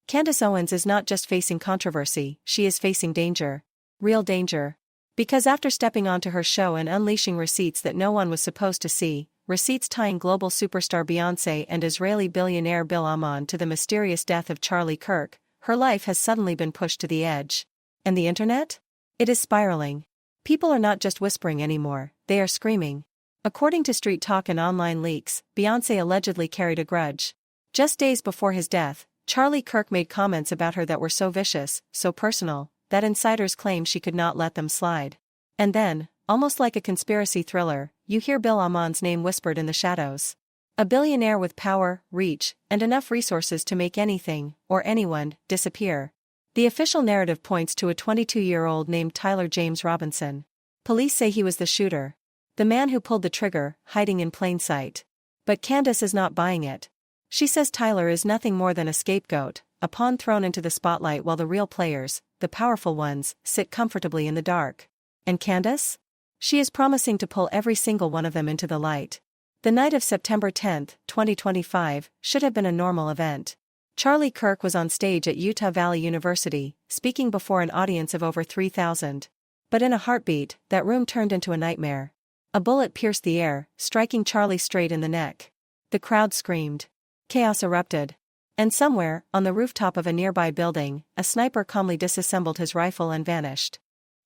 Candace Owens is not just facing controversy, she is facing danger. Real danger. Because after stepping onto her show and unleashing receipts that no one was supposed to see, receipts tying global superstar Beyoncé and Israeli billionaire Bill Ammon to the mysterious death of Charlie Kirk, her life has suddenly been pushed to the edge. And the internet? It is spiraling. People are not just whispering anymore, they are screaming. According to street talk and online leaks, Beyoncé allegedly carried a grudge. Just days before his death, Charlie Kirk made comments about her that were so vicious, so personal, that insiders claim she could not let them slide. And then, almost like a conspiracy thriller, you hear Bill Ammon's name whispered in the shadows. A billionaire with power, reach, and enough resources to make anything, or anyone, disappear. The official narrative points to a 22-year-old named Tyler James Robinson. Police say he was the shooter. The man who pulled the trigger, hiding in plain sight. But Candace is not buying it. She says Tyler is nothing more than a scapegoat, a pawn thrown into the spotlight while the real players, the powerful ones, sit comfortably in the dark. And Candace? She is promising to pull every single one of them into the light. The night of September 10, 2025, should have been a normal event. Charlie Kirk was on stage at Utah Valley University, speaking before an audience of over 3,000. But in a heartbeat, that room turned into a nightmare. A bullet pierced the air, striking Charlie straight in the neck. The crowd screamed. Chaos erupted. And somewhere, on the rooftop of a nearby building, a sniper calmly disassembled his rifle and vanished.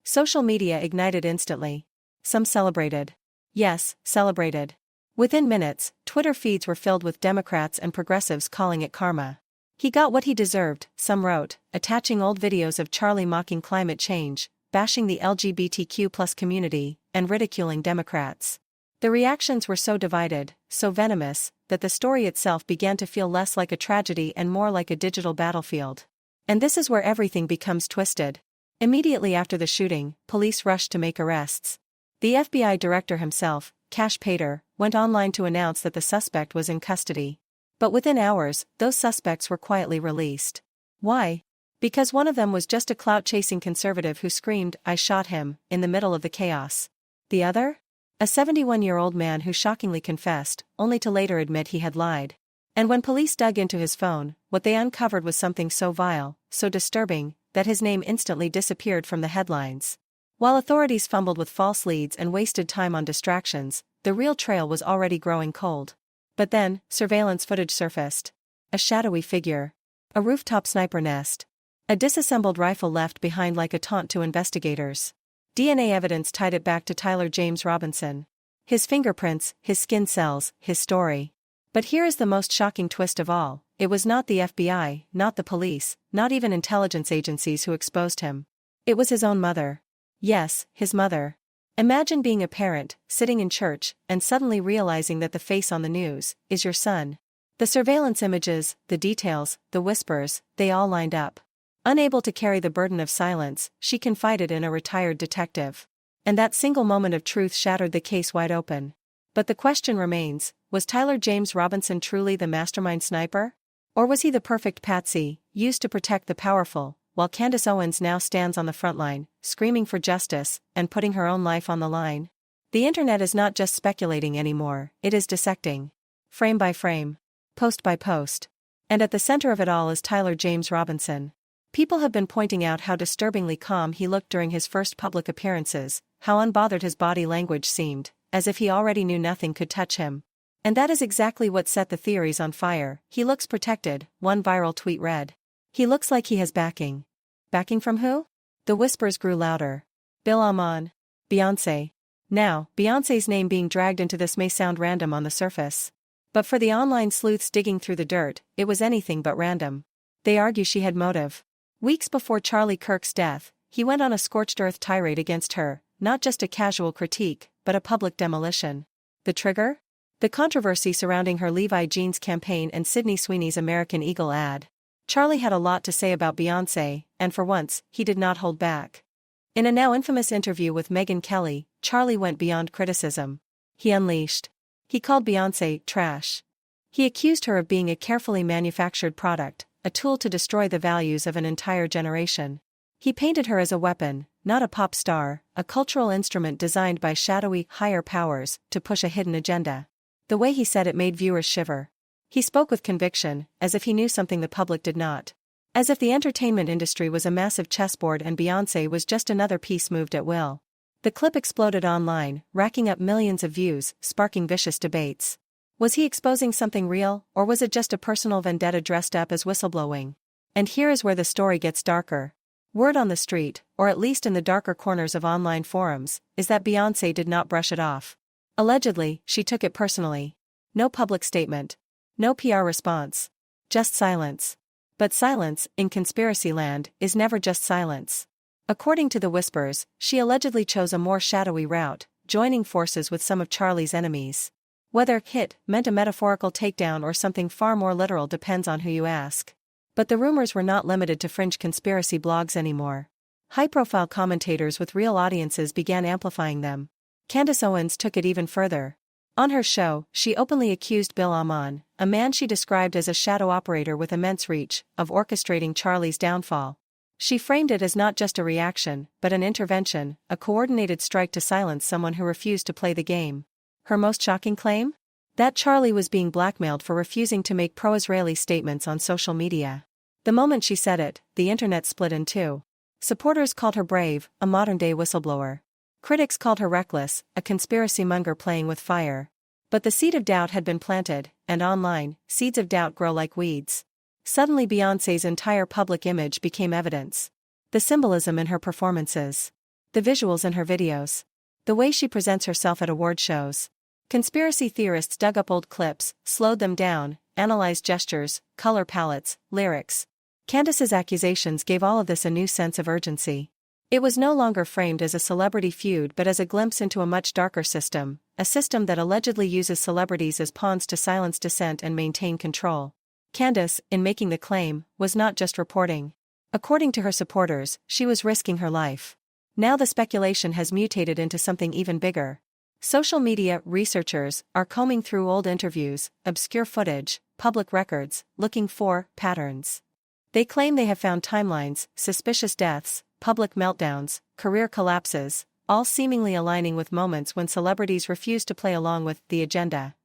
Social media ignited instantly. Some celebrated. Yes, celebrated. Within minutes, Twitter feeds were filled with Democrats and progressives calling it karma. He got what he deserved, some wrote, attaching old videos of Charlie mocking climate change, bashing the LGBTQ+ community, and ridiculing Democrats. The reactions were so divided, so venomous, that the story itself began to feel less like a tragedy and more like a digital battlefield. And this is where everything becomes twisted. Immediately after the shooting, police rushed to make arrests. The FBI director himself, Kash Pater, went online to announce that the suspect was in custody. But within hours, those suspects were quietly released. Why? Because one of them was just a clout-chasing conservative who screamed, "I shot him," in the middle of the chaos. The other? A 71-year-old man who shockingly confessed, only to later admit he had lied. And when police dug into his phone, what they uncovered was something so vile, so disturbing, that his name instantly disappeared from the headlines. While authorities fumbled with false leads and wasted time on distractions, the real trail was already growing cold. But then, surveillance footage surfaced. A shadowy figure. A rooftop sniper nest. A disassembled rifle left behind like a taunt to investigators. DNA evidence tied it back to Tyler James Robinson. His fingerprints, his skin cells, his story. But here is the most shocking twist of all: it was not the FBI, not the police, not even intelligence agencies who exposed him. It was his own mother. Yes, his mother. Imagine being a parent, sitting in church, and suddenly realizing that the face on the news is your son. The surveillance images, the details, the whispers, they all lined up. Unable to carry the burden of silence, she confided in a retired detective. And that single moment of truth shattered the case wide open. But the question remains, was Tyler James Robinson truly the mastermind sniper? Or was he the perfect patsy, used to protect the powerful, while Candace Owens now stands on the front line, screaming for justice, and putting her own life on the line? The internet is not just speculating anymore, it is dissecting. Frame by frame. Post by post. And at the center of it all is Tyler James Robinson. People have been pointing out how disturbingly calm he looked during his first public appearances, how unbothered his body language seemed, as if he already knew nothing could touch him. And that is exactly what set the theories on fire. "He looks protected," one viral tweet read. "He looks like he has backing." Backing from who? The whispers grew louder. Bill Ammon. Beyoncé. Now, Beyoncé's name being dragged into this may sound random on the surface. But for the online sleuths digging through the dirt, it was anything but random. They argue she had motive. Weeks before Charlie Kirk's death, he went on a scorched earth tirade against her, not just a casual critique, but a public demolition. The trigger? The controversy surrounding her Levi Jeans campaign and Sydney Sweeney's American Eagle ad. Charlie had a lot to say about Beyoncé, and for once, he did not hold back. In a now infamous interview with Megyn Kelly, Charlie went beyond criticism. He unleashed. He called Beyoncé trash. He accused her of being a carefully manufactured product, a tool to destroy the values of an entire generation. He painted her as a weapon, not a pop star, a cultural instrument designed by shadowy, higher powers, to push a hidden agenda. The way he said it made viewers shiver. He spoke with conviction, as if he knew something the public did not. As if the entertainment industry was a massive chessboard and Beyoncé was just another piece moved at will. The clip exploded online, racking up millions of views, sparking vicious debates. Was he exposing something real, or was it just a personal vendetta dressed up as whistleblowing? And here is where the story gets darker. Word on the street, or at least in the darker corners of online forums, is that Beyoncé did not brush it off. Allegedly, she took it personally. No public statement. No PR response. Just silence. But silence, in conspiracy land, is never just silence. According to the whispers, she allegedly chose a more shadowy route, joining forces with some of Charlie's enemies. Whether "hit" meant a metaphorical takedown or something far more literal depends on who you ask. But the rumors were not limited to fringe conspiracy blogs anymore. High-profile commentators with real audiences began amplifying them. Candace Owens took it even further. On her show, she openly accused Bill Amann, a man she described as a shadow operator with immense reach, of orchestrating Charlie's downfall. She framed it as not just a reaction, but an intervention, a coordinated strike to silence someone who refused to play the game. Her most shocking claim? That Charlie was being blackmailed for refusing to make pro-Israeli statements on social media. The moment she said it, the internet split in two. Supporters called her brave, a modern-day whistleblower. Critics called her reckless, a conspiracy monger playing with fire. But the seed of doubt had been planted, and online, seeds of doubt grow like weeds. Suddenly Beyoncé's entire public image became evidence. The symbolism in her performances. The visuals in her videos. The way she presents herself at award shows. Conspiracy theorists dug up old clips, slowed them down, analyzed gestures, color palettes, lyrics. Candace's accusations gave all of this a new sense of urgency. It was no longer framed as a celebrity feud but as a glimpse into a much darker system, a system that allegedly uses celebrities as pawns to silence dissent and maintain control. Candace, in making the claim, was not just reporting. According to her supporters, she was risking her life. Now the speculation has mutated into something even bigger. Social media researchers are combing through old interviews, obscure footage, public records, looking for patterns. They claim they have found timelines, suspicious deaths, public meltdowns, career collapses, all seemingly aligning with moments when celebrities refuse to play along with the agenda.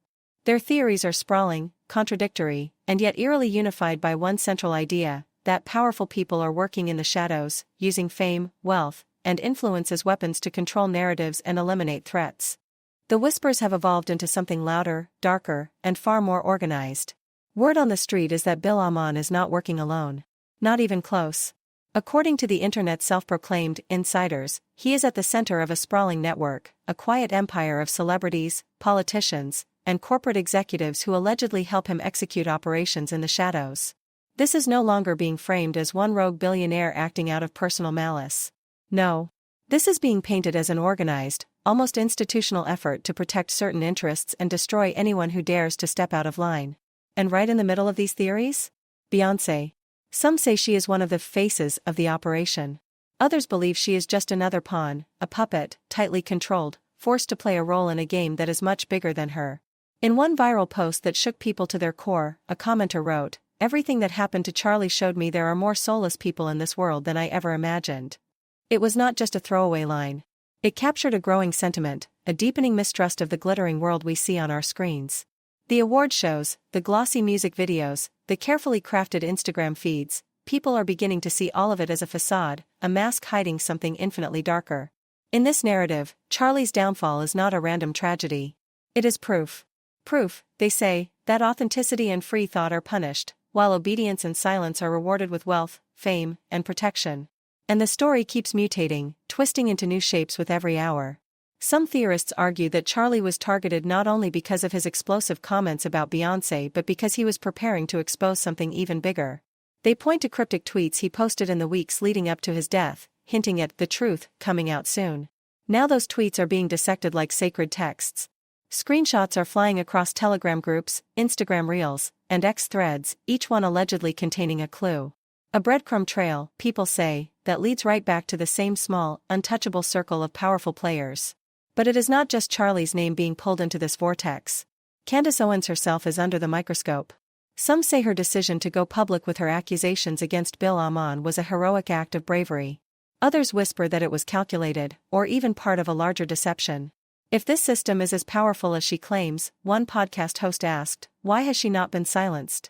Their theories are sprawling, contradictory, and yet eerily unified by one central idea, that powerful people are working in the shadows, using fame, wealth, and influence as weapons to control narratives and eliminate threats. The whispers have evolved into something louder, darker, and far more organized. Word on the street is that Bill Amann is not working alone. Not even close. According to the internet's self-proclaimed insiders, he is at the center of a sprawling network, a quiet empire of celebrities, politicians, and corporate executives who allegedly help him execute operations in the shadows. This is no longer being framed as one rogue billionaire acting out of personal malice. No. This is being painted as an organized, almost institutional effort to protect certain interests and destroy anyone who dares to step out of line. And right in the middle of these theories? Beyoncé. Some say she is one of the faces of the operation. Others believe she is just another pawn, a puppet, tightly controlled, forced to play a role in a game that is much bigger than her. In one viral post that shook people to their core, a commenter wrote, "Everything that happened to Charlie showed me there are more soulless people in this world than I ever imagined." It was not just a throwaway line. It captured a growing sentiment, a deepening mistrust of the glittering world we see on our screens. The award shows, the glossy music videos, the carefully crafted Instagram feeds, people are beginning to see all of it as a facade, a mask hiding something infinitely darker. In this narrative, Charlie's downfall is not a random tragedy. It is proof. Proof, they say, that authenticity and free thought are punished, while obedience and silence are rewarded with wealth, fame, and protection. And the story keeps mutating, twisting into new shapes with every hour. Some theorists argue that Charlie was targeted not only because of his explosive comments about Beyoncé but because he was preparing to expose something even bigger. They point to cryptic tweets he posted in the weeks leading up to his death, hinting at the truth coming out soon. Now those tweets are being dissected like sacred texts. Screenshots are flying across Telegram groups, Instagram Reels, and X threads, each one allegedly containing a clue. A breadcrumb trail, people say, that leads right back to the same small, untouchable circle of powerful players. But it is not just Charlie's name being pulled into this vortex. Candace Owens herself is under the microscope. Some say her decision to go public with her accusations against Bill Amann was a heroic act of bravery. Others whisper that it was calculated, or even part of a larger deception. If this system is as powerful as she claims, one podcast host asked, why has she not been silenced?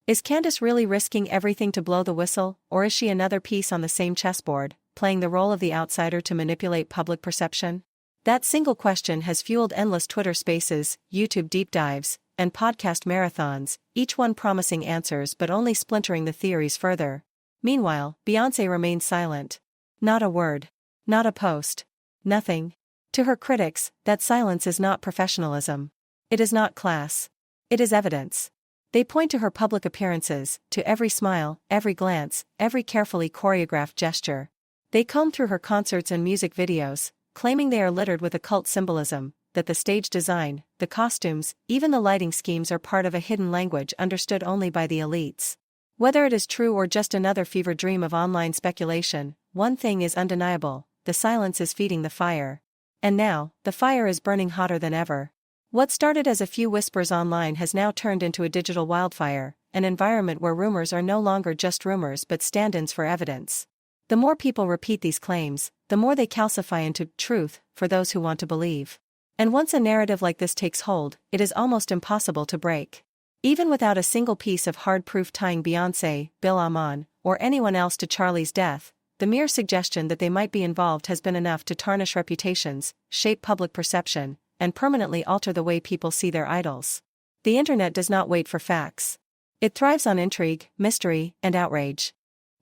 Is Candace really risking everything to blow the whistle, or is she another piece on the same chessboard, playing the role of the outsider to manipulate public perception? That single question has fueled endless Twitter spaces, YouTube deep dives, and podcast marathons, each one promising answers but only splintering the theories further. Meanwhile, Beyoncé remains silent. Not a word. Not a post. Nothing. To her critics, that silence is not professionalism. It is not class. It is evidence. They point to her public appearances, to every smile, every glance, every carefully choreographed gesture. They comb through her concerts and music videos, claiming they are littered with occult symbolism, that the stage design, the costumes, even the lighting schemes are part of a hidden language understood only by the elites. Whether it is true or just another fever dream of online speculation, one thing is undeniable: the silence is feeding the fire. And now, the fire is burning hotter than ever. What started as a few whispers online has now turned into a digital wildfire, an environment where rumors are no longer just rumors but stand-ins for evidence. The more people repeat these claims, the more they calcify into truth for those who want to believe. And once a narrative like this takes hold, it is almost impossible to break. Even without a single piece of hard proof tying Beyoncé, Bill Amon, or anyone else to Charlie's death, the mere suggestion that they might be involved has been enough to tarnish reputations, shape public perception, and permanently alter the way people see their idols. The internet does not wait for facts. It thrives on intrigue, mystery, and outrage.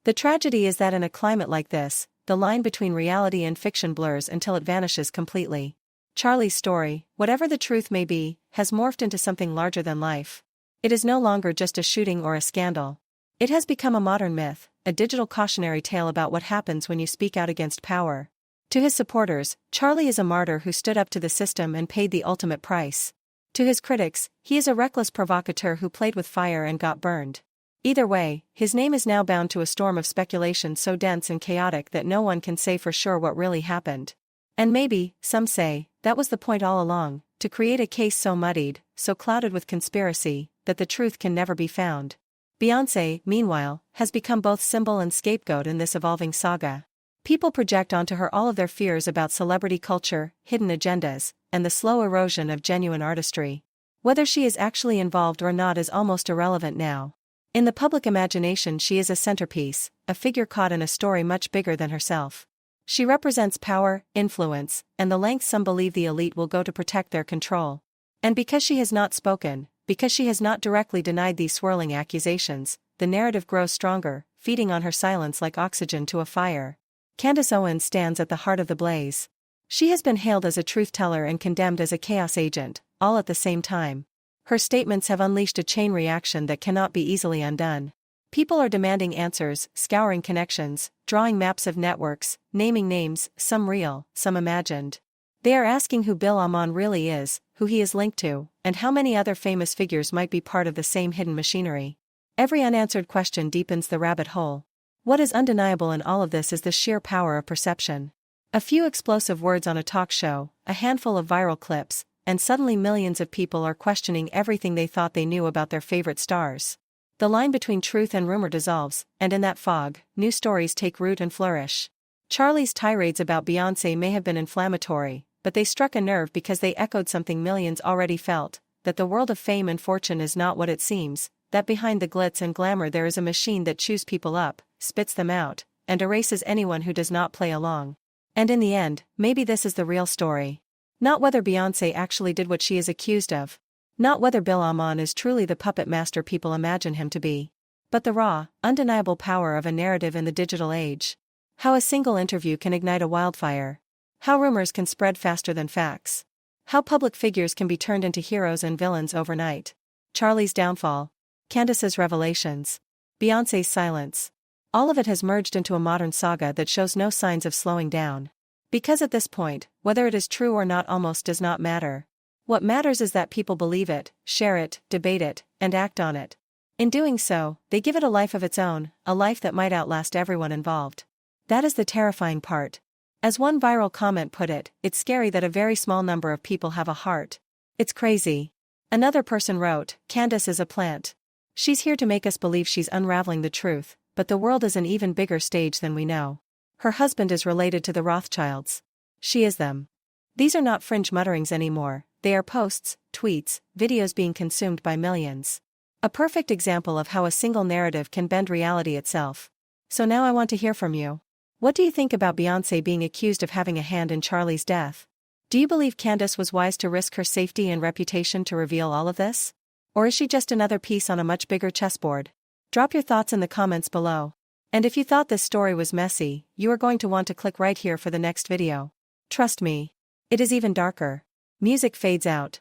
The tragedy is that in a climate like this, the line between reality and fiction blurs until it vanishes completely. Charlie's story, whatever the truth may be, has morphed into something larger than life. It is no longer just a shooting or a scandal. It has become a modern myth, a digital cautionary tale about what happens when you speak out against power. To his supporters, Charlie is a martyr who stood up to the system and paid the ultimate price. To his critics, he is a reckless provocateur who played with fire and got burned. Either way, his name is now bound to a storm of speculation so dense and chaotic that no one can say for sure what really happened. And maybe, some say, that was the point all along, to create a case so muddied, so clouded with conspiracy, that the truth can never be found. Beyoncé, meanwhile, has become both symbol and scapegoat in this evolving saga. People project onto her all of their fears about celebrity culture, hidden agendas, and the slow erosion of genuine artistry. Whether she is actually involved or not is almost irrelevant now. In the public imagination, she is a centerpiece, a figure caught in a story much bigger than herself. She represents power, influence, and the lengths some believe the elite will go to protect their control. And because she has not spoken, because she has not directly denied these swirling accusations, the narrative grows stronger, feeding on her silence like oxygen to a fire. Candace Owens stands at the heart of the blaze. She has been hailed as a truth-teller and condemned as a chaos agent, all at the same time. Her statements have unleashed a chain reaction that cannot be easily undone. People are demanding answers, scouring connections, drawing maps of networks, naming names, some real, some imagined. They are asking who Bill Amon really is, who he is linked to, and how many other famous figures might be part of the same hidden machinery. Every unanswered question deepens the rabbit hole. What is undeniable in all of this is the sheer power of perception. A few explosive words on a talk show, a handful of viral clips, and suddenly millions of people are questioning everything they thought they knew about their favorite stars. The line between truth and rumor dissolves, and in that fog, new stories take root and flourish. Charlie's tirades about Beyoncé may have been inflammatory, but they struck a nerve because they echoed something millions already felt: that the world of fame and fortune is not what it seems, that behind the glitz and glamour there is a machine that chews people up, spits them out, and erases anyone who does not play along. And in the end, maybe this is the real story. Not whether Beyoncé actually did what she is accused of. Not whether Bill Amon is truly the puppet master people imagine him to be. But the raw, undeniable power of a narrative in the digital age. How a single interview can ignite a wildfire. How rumors can spread faster than facts. How public figures can be turned into heroes and villains overnight. Charlie's downfall. Candace's revelations. Beyoncé's silence. All of it has merged into a modern saga that shows no signs of slowing down. Because at this point, whether it is true or not almost does not matter. What matters is that people believe it, share it, debate it, and act on it. In doing so, they give it a life of its own, a life that might outlast everyone involved. That is the terrifying part. As one viral comment put it, it's scary that a very small number of people have a heart. It's crazy. Another person wrote, Candace is a plant. She's here to make us believe she's unraveling the truth, but the world is an even bigger stage than we know. Her husband is related to the Rothschilds. She is them. These are not fringe mutterings anymore, they are posts, tweets, videos being consumed by millions. A perfect example of how a single narrative can bend reality itself. So now I want to hear from you. What do you think about Beyoncé being accused of having a hand in Charlie's death? Do you believe Candace was wise to risk her safety and reputation to reveal all of this? Or is she just another piece on a much bigger chessboard? Drop your thoughts in the comments below. And if you thought this story was messy, you are going to want to click right here for the next video. Trust me. It is even darker. Music fades out.